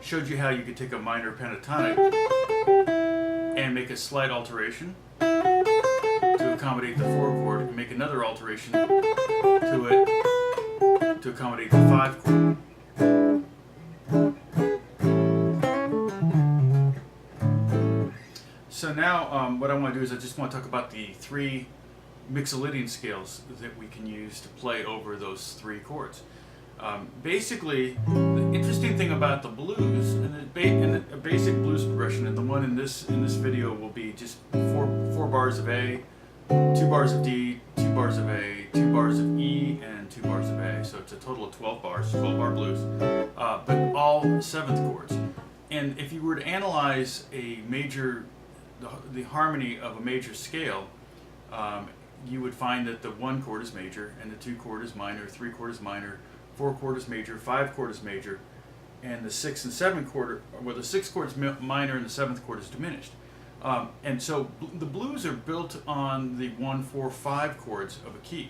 showed you how you could take a minor pentatonic and make a slight alteration to accommodate the 4 chord, and make another alteration to it to accommodate the 5 chord. So now what I want to do is I just want to talk about the 3 Mixolydian scales that we can use to play over those 3 chords. Basically, the interesting thing about the blues and a basic blues progression, and the one in this video will be just 4 bars of A, 2 bars of D, 2 bars of A, 2 bars of E, and 2 bars of A. So it's a total of 12 bars, 12-bar blues, but all 7th chords. And if you were to analyze a major, the harmony of a major scale, you would find that the 1 chord is major, and the 2 chord is minor, 3 chord is minor, 4 chord is major, 5 chord is major, and the 6th and 7th chord, well, the 6th chord is minor and the 7th chord is diminished. And so the blues are built on the 1, 4, 5 chords of a key.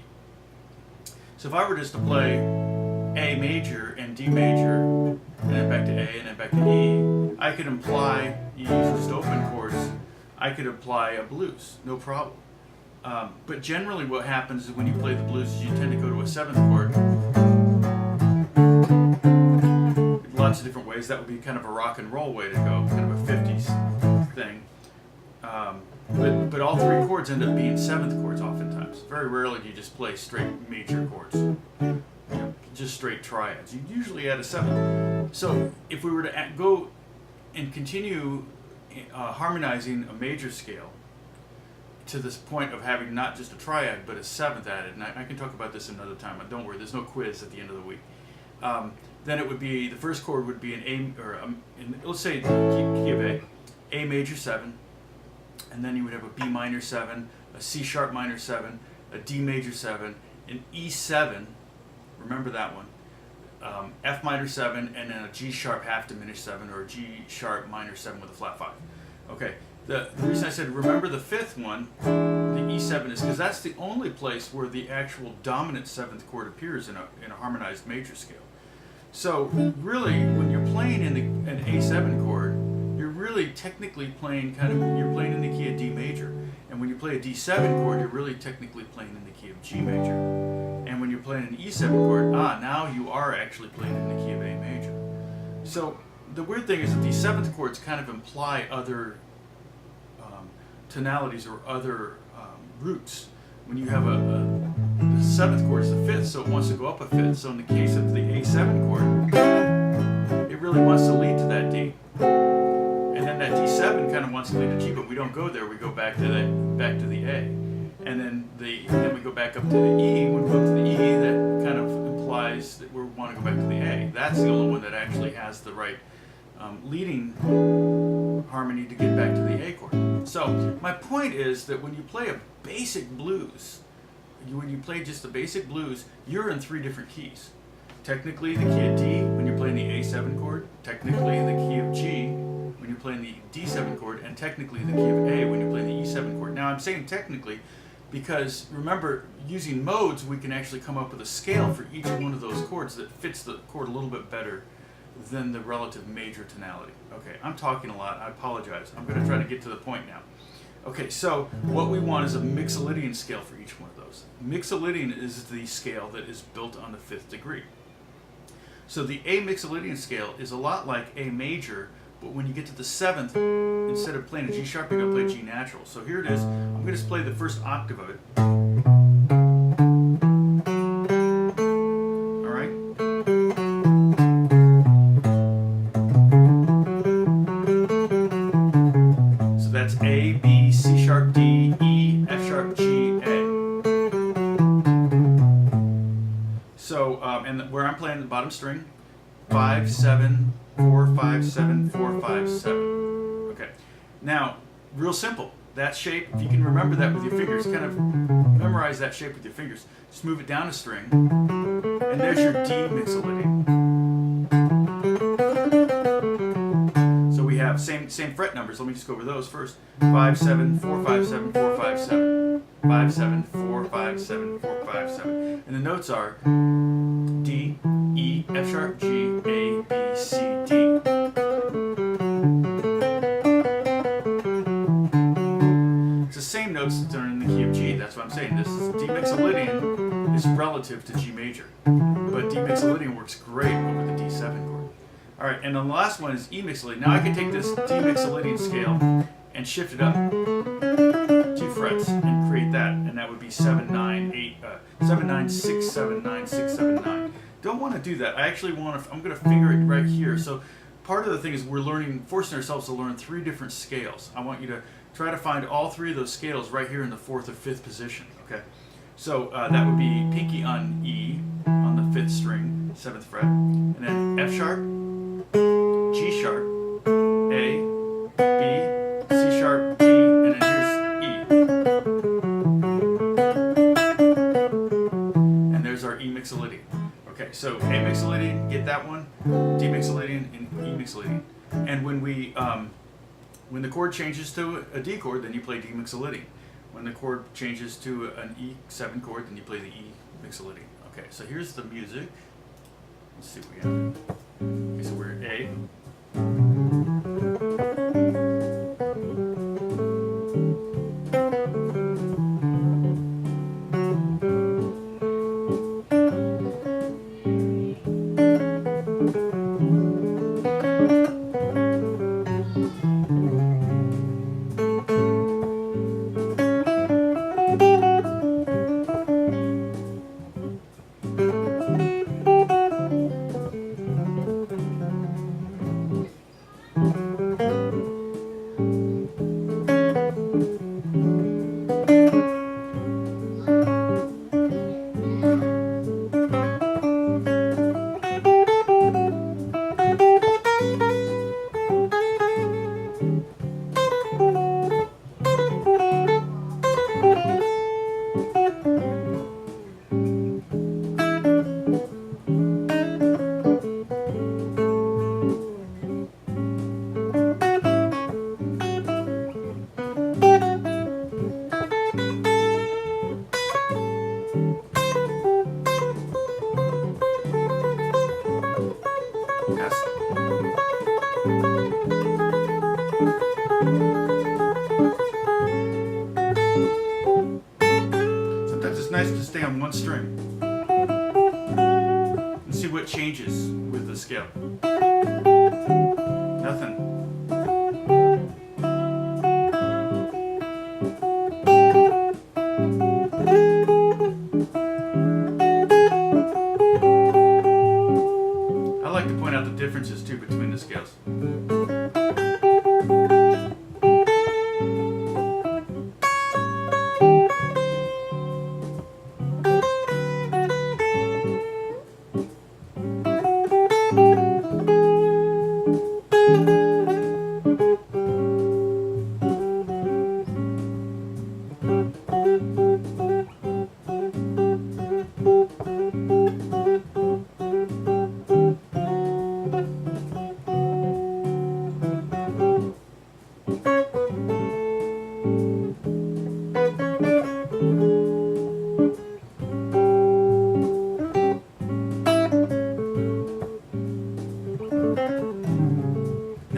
So if I were just to play A major and D major, and then back to A and then back to E, I could imply, using just open chords, I could apply a blues, no problem. But generally what happens is when you play the blues is you tend to go to a 7th chord. Lots of different ways. That would be kind of a rock and roll way to go, kind of a 50s thing. But all 3 chords end up being 7th chords oftentimes. Very rarely do you just play straight major chords, just straight triads. You usually add a 7th. So if we were to go and continue harmonizing a major scale to this point of having not just a triad but a 7th added, and I can talk about this another time, don't worry, there's no quiz at the end of the week. Then it would be, the first chord would be an A, or let's say key of A major 7, and then you would have a B minor 7, a C sharp minor 7, a D major 7, an E7, remember that one, F minor 7, and then a G sharp half diminished 7, or a G sharp minor 7 with a flat 5. Okay, the reason I said remember the 5th one, the E7, is because that's the only place where the actual dominant 7th chord appears in a harmonized major scale. So really, when you're playing in an A7 chord, you're really technically playing you're playing in the key of D major. And when you play a D7 chord, you're really technically playing in the key of G major. And when you're playing an E7 chord, now you are actually playing in the key of A major. So the weird thing is that these 7th chords kind of imply other tonalities or other roots. When you have the 7th chord is the 5th, so it wants to go up a 5th. So in the case of the A7 chord, it really wants to lead to that D. And then that D7 kind of wants to lead to G, but we don't go there. We go back to the A. And then we go back up to the E. When we go up to the E, that kind of implies that we want to go back to the A. That's the only one that actually has the right leading harmony to get back to the A chord. So my point is that when you play a basic blues, when you play just the basic blues, you're in 3 different keys. Technically the key of D when you're playing the A7 chord, technically the key of G when you're playing the D7 chord, and technically the key of A when you're playing the E7 chord. Now I'm saying technically because remember, using modes we can actually come up with a scale for each one of those chords that fits the chord a little bit better than the relative major tonality. Okay, I'm talking a lot, I apologize. I'm going to try to get to the point now. Okay, so what we want is a Mixolydian scale for each one of those. Mixolydian is the scale that is built on the 5th degree. So the A Mixolydian scale is a lot like A major, but when you get to the 7th, instead of playing a G sharp, you're going to play G natural. So here it is. I'm going to just play the first octave of it. A, B, C sharp, D, E, F sharp, G, A. So, and where I'm playing the bottom string, 5, 7, 4, 5, 7, 4, 5, 7. Okay. Now, real simple. That shape, if you can remember that with your fingers, kind of memorize that shape with your fingers. Just move it down a string, and there's your D Mixolydian. Have same fret numbers. Let me just go over those first. 5, 7, 4, 5, 7, 4, 5, 7. 5, 7, 4, 5, 7, 4, 5, 7. And the notes are D, E, F sharp, G, A, B, C, D. is relative to G major, but D Mixolydian works great over the D7 chord. All right, and then the last one is E Mixolydian. Now I can take this D Mixolydian scale and shift it up 2 frets and create that, and that would be 7 9 6 7 9 6 7 9. Don't want to do that. I actually want to. I'm going to finger it right here. So part of the thing is we're forcing ourselves to learn 3 different scales. I want you to try to find all 3 of those scales right here in the 4th or 5th position. Okay, so that would be pinky on E on the 5th string, 7th fret, and then F sharp, G sharp, A, B, C sharp, D, and then here's E. And there's our E Mixolydian. Okay, so A Mixolydian, get that one, D Mixolydian, and E Mixolydian. And when the chord changes to a D chord, then you play D Mixolydian. When the chord changes to an E7 chord, then you play the E Mixolydian. Okay, so here's the music. Let's see what we have. Okay, so we're A. Sometimes it's nice to stay on one string and see what changes with the scale. Nothing. I like to point out the differences too between the scales.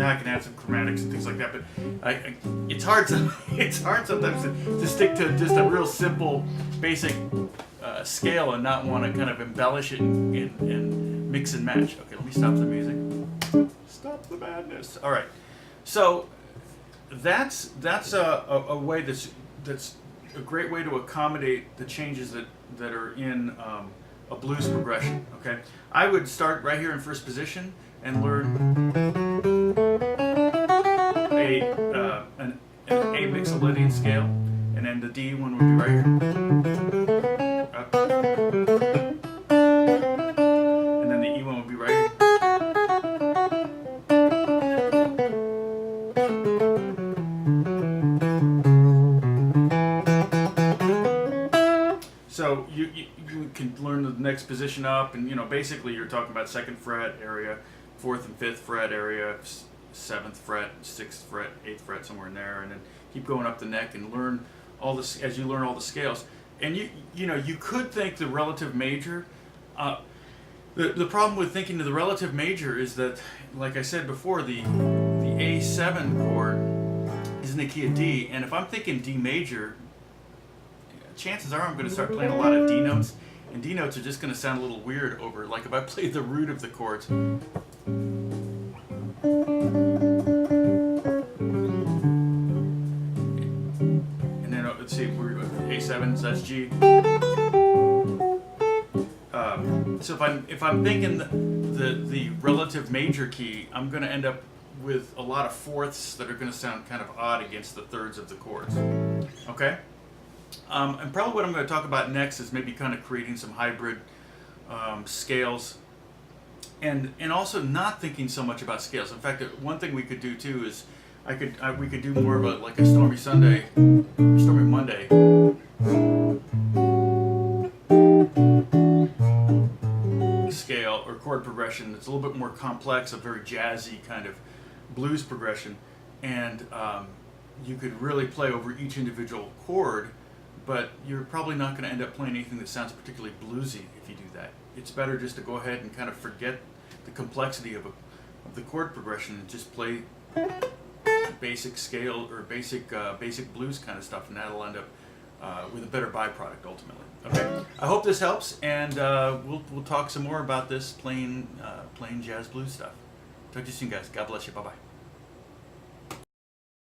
I can add some chromatics and things like that, but it's hard sometimes to stick to just a real simple, basic scale and not want to kind of embellish it and mix and match. Okay, let me stop the music. Stop the madness. All right, so that's a way that's a great way to accommodate the changes that are in a blues progression. Okay, I would start right here in first position and learn an A Mixolydian scale, and then the D one would be right here. Up. And then the E one would be right here. So you can learn the next position up, and basically you're talking about 2nd fret area, 4th and 5th fret area, 7th fret, 6th fret, 8th fret, somewhere in there, and then keep going up the neck and learn all this as you learn all the scales. And you could think the relative major. The problem with thinking of the relative major is that, like I said before, the A7 chord is in the key of D, and if I'm thinking D major, chances are I'm going to start playing a lot of D notes, And D notes are just going to sound a little weird over, like if I play the root of the chords. And then let's see, we're A7, so that's G. So if I'm thinking the relative major key, I'm going to end up with a lot of fourths that are going to sound kind of odd against the thirds of the chords. Okay? And probably what I'm going to talk about next is maybe kind of creating some hybrid scales, and also not thinking so much about scales. In fact, one thing we could do too is we could do more of like a Stormy Monday. Scale or chord progression that's a little bit more complex, a very jazzy kind of blues progression, and you could really play over each individual chord, but you're probably not going to end up playing anything that sounds particularly bluesy if you do that. It's better just to go ahead and kind of forget the complexity of the chord progression and just play basic scale or basic blues kind of stuff, and that'll end up with a better byproduct ultimately. Okay, I hope this helps, and we'll talk some more about this plain jazz blues stuff. Talk to you soon, guys. God bless you. Bye bye.